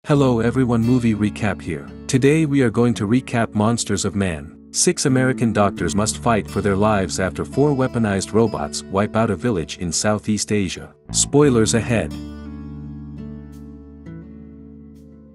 Hello everyone, movie recap here. Today we are going to recap Monsters of Man. 6 American doctors must fight for their lives after 4 weaponized robots wipe out a village in Southeast Asia. Spoilers ahead.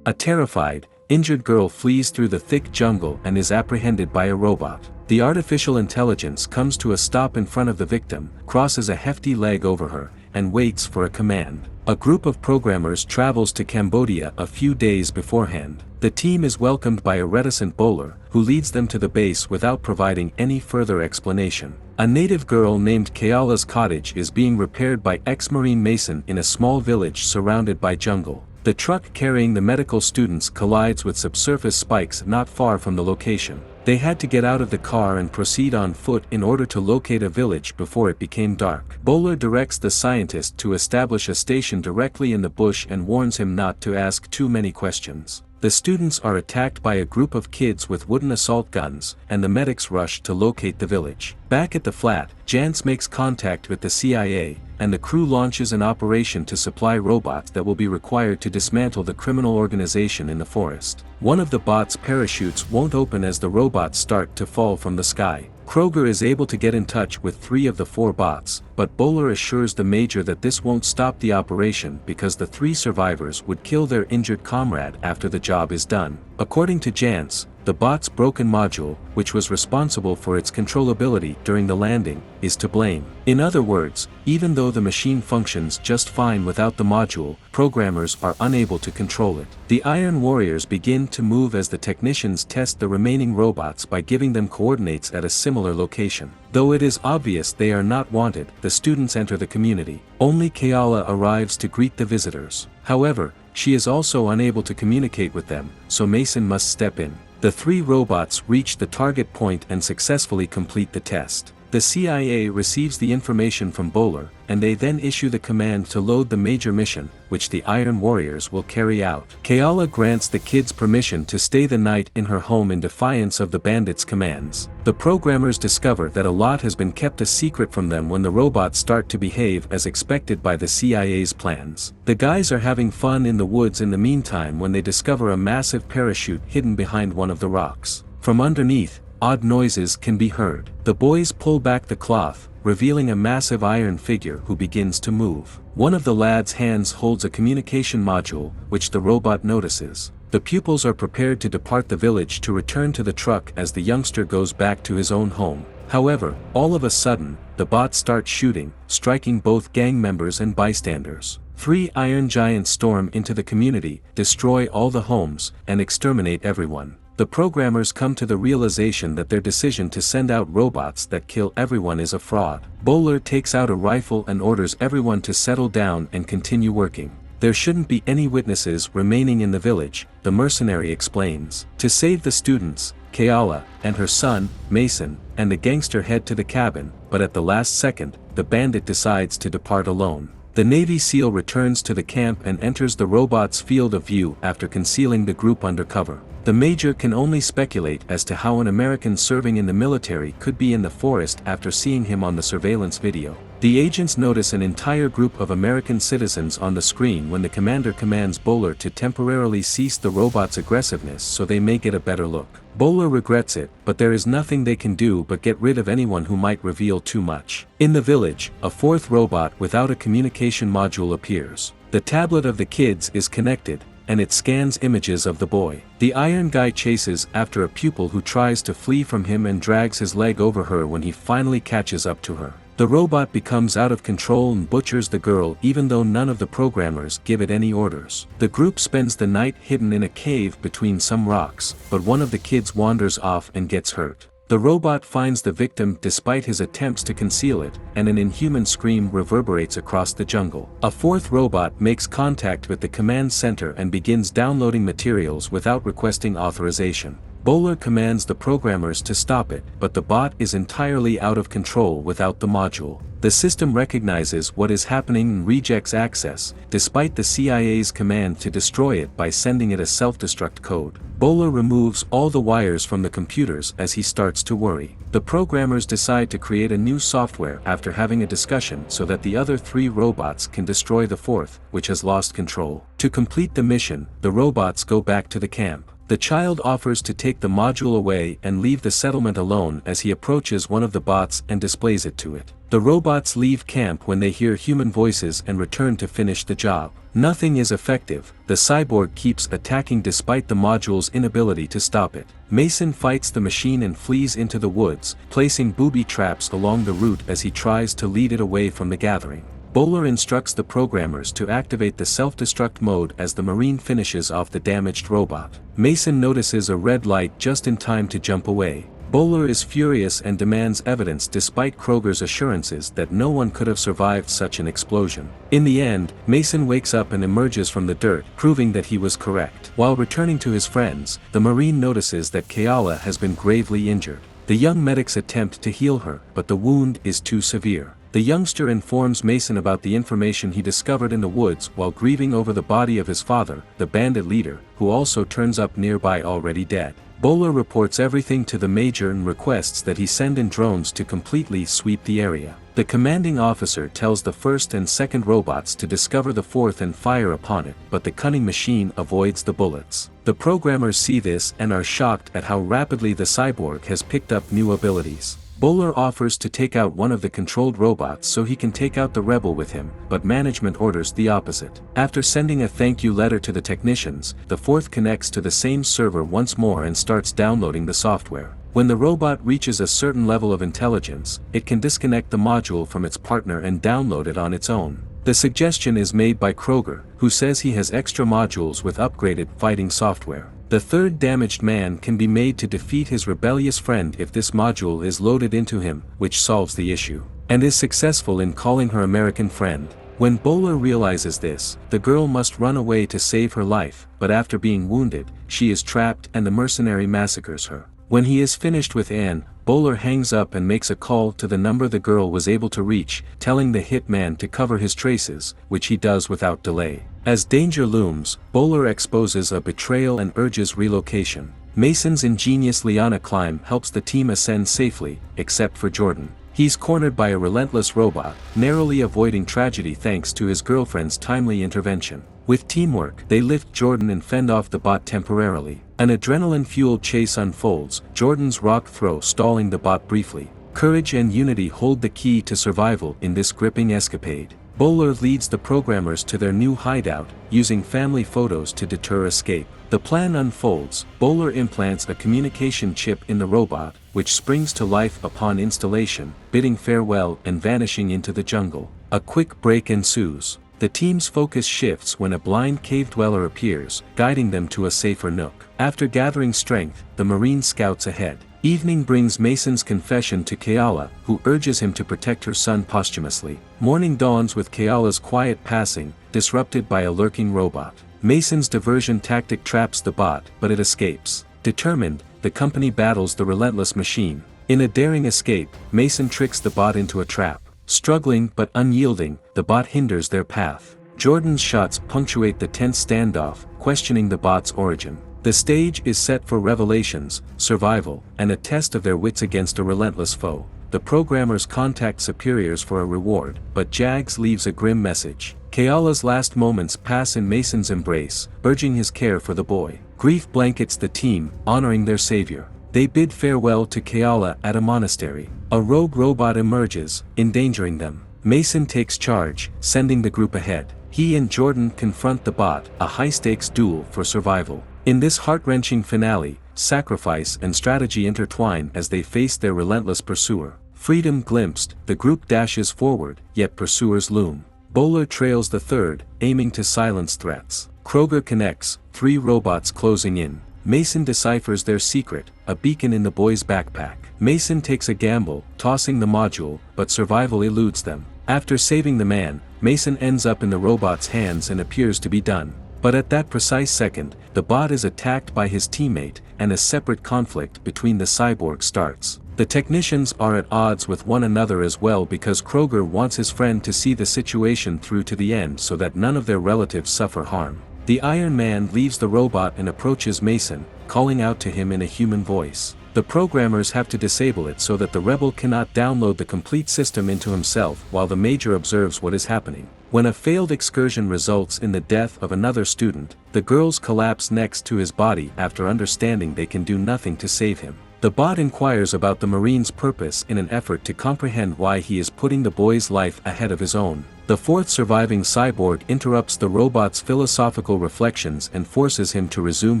A terrified, injured girl flees through the thick jungle and is apprehended by a robot. The artificial intelligence comes to a stop in front of the victim, crosses a hefty leg over her, and waits for a command. A group of programmers travels to Cambodia a few days beforehand. The team is welcomed by a reticent Boller, who leads them to the base without providing any further explanation. A native girl named Kayala's cottage is being repaired by ex-Marine Mason in a small village surrounded by jungle. The truck carrying the medical students collides with subsurface spikes not far from the location. They had to get out of the car and proceed on foot in order to locate a village before it became dark. Boller directs the scientist to establish a station directly in the bush and warns him not to ask too many questions. The students are attacked by a group of kids with wooden assault guns, and the medics rush to locate the village. Back at the flat, Jance makes contact with the CIA, and the crew launches an operation to supply robots that will be required to dismantle the criminal organization in the forest. One of the bots' parachutes won't open as the robots start to fall from the sky. Kroger is able to get in touch with 3 of the 4 bots, but Boller assures the Major that this won't stop the operation because the 3 survivors would kill their injured comrade after the job is done. According to Jance, the bot's broken module, which was responsible for its controllability during the landing, is to blame. In other words, even though the machine functions just fine without the module, programmers are unable to control it. The Iron Warriors begin to move as the technicians test the remaining robots by giving them coordinates at a similar location. Though it is obvious they are not wanted, the students enter the community. Only Kayala arrives to greet the visitors. However, she is also unable to communicate with them, so Mason must step in. The 3 robots reach the target point and successfully complete the test. The CIA receives the information from Boller, and they then issue the command to load the major mission, which the Iron Warriors will carry out. Kayala grants the kids permission to stay the night in her home in defiance of the bandits' commands. The programmers discover that a lot has been kept a secret from them when the robots start to behave as expected by the CIA's plans. The guys are having fun in the woods in the meantime when they discover a massive parachute hidden behind one of the rocks. From underneath, odd noises can be heard. The boys pull back the cloth, revealing a massive iron figure who begins to move. One of the lads' hands holds a communication module, which the robot notices. The pupils are prepared to depart the village to return to the truck as the youngster goes back to his own home. However, all of a sudden, the bots start shooting, striking both gang members and bystanders. 3 iron giants storm into the community, destroy all the homes, and exterminate everyone. The programmers come to the realization that their decision to send out robots that kill everyone is a fraud. Boller takes out a rifle and orders everyone to settle down and continue working. There shouldn't be any witnesses remaining in the village, the mercenary explains. To save the students, Kayala, and her son, Mason, and the gangster head to the cabin, but at the last second, the bandit decides to depart alone. The Navy SEAL returns to the camp and enters the robot's field of view after concealing the group under cover. The Major can only speculate as to how an American serving in the military could be in the forest after seeing him on the surveillance video. The agents notice an entire group of American citizens on the screen when the commander commands Boller to temporarily cease the robot's aggressiveness so they may get a better look. Boller regrets it, but there is nothing they can do but get rid of anyone who might reveal too much. In the village, a 4th robot without a communication module appears. The tablet of the kids is connected, and it scans images of the boy. The iron guy chases after a pupil who tries to flee from him and drags his leg over her when he finally catches up to her. The robot becomes out of control and butchers the girl even though none of the programmers give it any orders. The group spends the night hidden in a cave between some rocks, but one of the kids wanders off and gets hurt. The robot finds the victim despite his attempts to conceal it, and an inhuman scream reverberates across the jungle. A 4th robot makes contact with the command center and begins downloading materials without requesting authorization. Boller commands the programmers to stop it, but the bot is entirely out of control without the module. The system recognizes what is happening and rejects access, despite the CIA's command to destroy it by sending it a self-destruct code. Boller removes all the wires from the computers as he starts to worry. The programmers decide to create a new software after having a discussion so that the other 3 robots can destroy the 4th, which has lost control. To complete the mission, the robots go back to the camp. The child offers to take the module away and leave the settlement alone as he approaches one of the bots and displays it to it. The robots leave camp when they hear human voices and return to finish the job. Nothing is effective. The cyborg keeps attacking despite the module's inability to stop it. Mason fights the machine and flees into the woods, placing booby traps along the route as he tries to lead it away from the gathering. Boller instructs the programmers to activate the self-destruct mode as the Marine finishes off the damaged robot. Mason notices a red light just in time to jump away. Boller is furious and demands evidence despite Kroger's assurances that no one could have survived such an explosion. In the end, Mason wakes up and emerges from the dirt, proving that he was correct. While returning to his friends, the Marine notices that Kayala has been gravely injured. The young medics attempt to heal her, but the wound is too severe. The youngster informs Mason about the information he discovered in the woods while grieving over the body of his father, the bandit leader, who also turns up nearby already dead. Boller reports everything to the major and requests that he send in drones to completely sweep the area. The commanding officer tells the 1st and 2nd robots to discover the 4th and fire upon it, but the cunning machine avoids the bullets. The programmers see this and are shocked at how rapidly the cyborg has picked up new abilities. Boller offers to take out one of the controlled robots so he can take out the rebel with him, but management orders the opposite. After sending a thank you letter to the technicians, the 4th connects to the same server once more and starts downloading the software. When the robot reaches a certain level of intelligence, it can disconnect the module from its partner and download it on its own. The suggestion is made by Kroger, who says he has extra modules with upgraded fighting software. The 3rd damaged man can be made to defeat his rebellious friend if this module is loaded into him, which solves the issue, and is successful in calling her American friend. When Boller realizes this, the girl must run away to save her life, but after being wounded, she is trapped and the mercenary massacres her. When he is finished with Anne, Boller hangs up and makes a call to the number the girl was able to reach, telling the hitman to cover his traces, which he does without delay. As danger looms, Boller exposes a betrayal and urges relocation. Mason's ingenious liana climb helps the team ascend safely, except for Jordan. He's cornered by a relentless robot, narrowly avoiding tragedy thanks to his girlfriend's timely intervention. With teamwork, they lift Jordan and fend off the bot temporarily. An adrenaline-fueled chase unfolds, Jordan's rock throw stalling the bot briefly. Courage and unity hold the key to survival in this gripping escapade. Boller leads the programmers to their new hideout, using family photos to deter escape. The plan unfolds. Boller implants a communication chip in the robot, which springs to life upon installation, bidding farewell and vanishing into the jungle. A quick break ensues. The team's focus shifts when a blind cave dweller appears, guiding them to a safer nook. After gathering strength, the Marine scouts ahead. Evening brings Mason's confession to Kayala, who urges him to protect her son posthumously. Morning dawns with Kayala's quiet passing, disrupted by a lurking robot. Mason's diversion tactic traps the bot, but it escapes. Determined, the company battles the relentless machine. In a daring escape, Mason tricks the bot into a trap. Struggling but unyielding, the bot hinders their path. Jordan's shots punctuate the tense standoff, questioning the bot's origin. The stage is set for revelations, survival, and a test of their wits against a relentless foe. The programmers contact superiors for a reward, but Jags leaves a grim message. Kayala's last moments pass in Mason's embrace, urging his care for the boy. Grief blankets the team, honoring their savior. They bid farewell to Kayala at a monastery. A rogue robot emerges, endangering them. Mason takes charge, sending the group ahead. He and Jordan confront the bot, a high-stakes duel for survival. In this heart-wrenching finale, sacrifice and strategy intertwine as they face their relentless pursuer. Freedom glimpsed, the group dashes forward, yet pursuers loom. Boller trails the 3rd, aiming to silence threats. Kroger connects, 3 robots closing in. Mason deciphers their secret, a beacon in the boy's backpack. Mason takes a gamble, tossing the module, but survival eludes them. After saving the man, Mason ends up in the robot's hands and appears to be done. But at that precise second, the bot is attacked by his teammate, and a separate conflict between the cyborg starts. The technicians are at odds with one another as well because Kroger wants his friend to see the situation through to the end so that none of their relatives suffer harm. The Iron Man leaves the robot and approaches Mason, calling out to him in a human voice. The programmers have to disable it so that the rebel cannot download the complete system into himself while the Major observes what is happening. When a failed excursion results in the death of another student, the girls collapse next to his body after understanding they can do nothing to save him. The bot inquires about the Marine's purpose in an effort to comprehend why he is putting the boy's life ahead of his own. The fourth surviving cyborg interrupts the robot's philosophical reflections and forces him to resume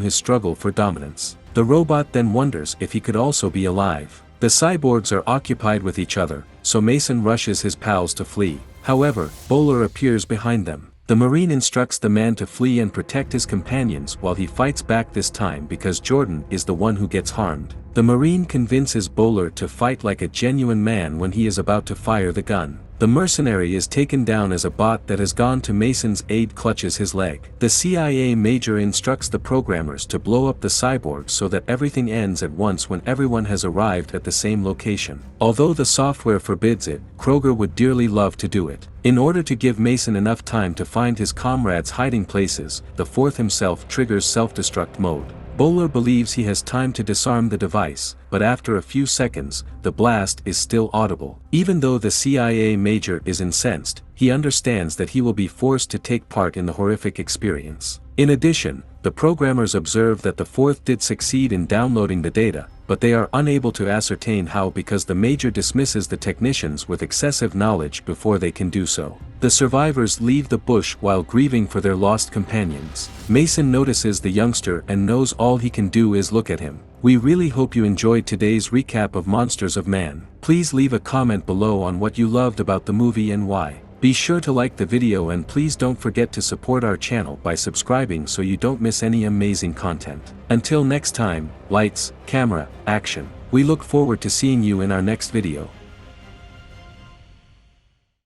his struggle for dominance. The robot then wonders if he could also be alive. The cyborgs are occupied with each other, so Mason rushes his pals to flee. However, Boller appears behind them. The Marine instructs the man to flee and protect his companions while he fights back this time because Jordan is the one who gets harmed. The Marine convinces Boller to fight like a genuine man when he is about to fire the gun. The mercenary is taken down as a bot that has gone to Mason's aid clutches his leg. The CIA major instructs the programmers to blow up the cyborgs so that everything ends at once when everyone has arrived at the same location. Although the software forbids it, Kroger would dearly love to do it. In order to give Mason enough time to find his comrades' hiding places, the fourth himself triggers self-destruct mode. Boller believes he has time to disarm the device, but after a few seconds, the blast is still audible. Even though the CIA major is incensed, he understands that he will be forced to take part in the horrific experience. In addition, the programmers observe that the fourth did succeed in downloading the data, but they are unable to ascertain how because the major dismisses the technicians with excessive knowledge before they can do so. The survivors leave the bush while grieving for their lost companions. Mason notices the youngster and knows all he can do is look at him. We really hope you enjoyed today's recap of Monsters of Man. Please leave a comment below on what you loved about the movie and why. Be sure to like the video and please don't forget to support our channel by subscribing so you don't miss any amazing content. Until next time, lights, camera, action. We look forward to seeing you in our next video.